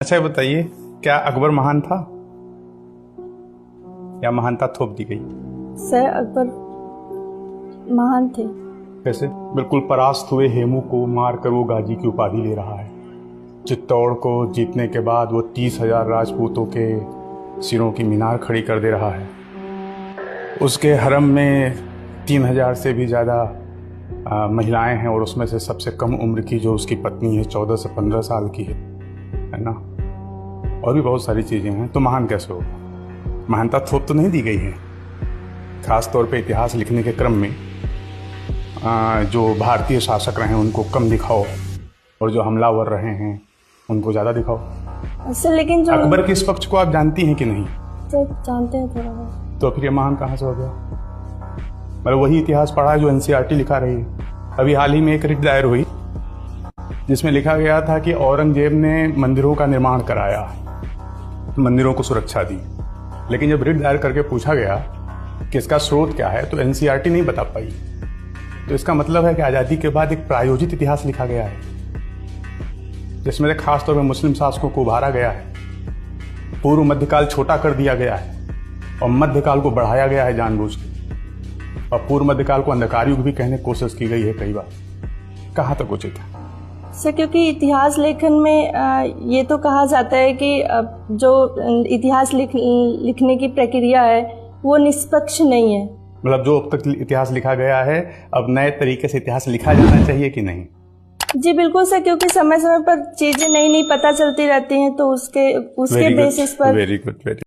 अच्छा बताइए, क्या अकबर महान था या महानता थोप दी गई? सर अकबर महान थे। कैसे? बिल्कुल परास्त हुए हेमू को मार कर वो गाजी की उपाधि ले रहा है। चित्तौड़ को जीतने के बाद वो 30,000 राजपूतों के सिरों की मीनार खड़ी कर दे रहा है। उसके हरम में 3,000 से भी ज़्यादा महिलाएं हैं और उसमें से सबसे कम उम्र की जो उसकी पत्नी है 14 से 15 साल की है ना। और भी बहुत सारी चीज़ें हैं। तो महान कैसे होगा? महानता थोप तो नहीं दी गई है। खास तौर पे इतिहास लिखने के क्रम में जो भारतीय शासक रहे हैं उनको कम दिखाओ और जो हमलावर रहे हैं उनको ज़्यादा दिखाओ। सर लेकिन जो अकबर के इस पक्ष को आप जानती हैं कि नहीं? सर जानते हैं थोड़ा बहुत। तो फिर ये महान कहाँ से हो गया? मतलब वही इतिहास पढ़ा है जो एनसीईआरटी लिखा रही है। अभी हाल ही में एक रिट दायर हुई जिसमें लिखा गया था कि औरंगजेब ने मंदिरों का निर्माण कराया, मंदिरों को सुरक्षा दी, लेकिन जब रिट दायर करके पूछा गया कि इसका स्रोत क्या है तो एनसीईआरटी नहीं बता पाई। तो इसका मतलब है कि आज़ादी के बाद एक प्रायोजित इतिहास लिखा गया है जिसमें से खासतौर पर मुस्लिम शासकों को उभारा गया है। पूर्व मध्यकाल छोटा कर दिया गया है और मध्यकाल को बढ़ाया गया है जानबूझ के, और पूर्व मध्यकाल को अंधकार युग भी कहने की कोशिश की गई है कई बार। कहाँ तक उचित है? सर क्योंकि इतिहास लेखन में ये तो कहा जाता है कि जो इतिहास लिखने की प्रक्रिया है वो निष्पक्ष नहीं है। मतलब जो अब तक इतिहास लिखा गया है, अब नए तरीके से इतिहास लिखा जाना चाहिए कि नहीं? जी बिल्कुल सर, क्योंकि समय समय पर चीजें नई नई पता चलती रहती हैं तो उसके बेसिस पर। Very good.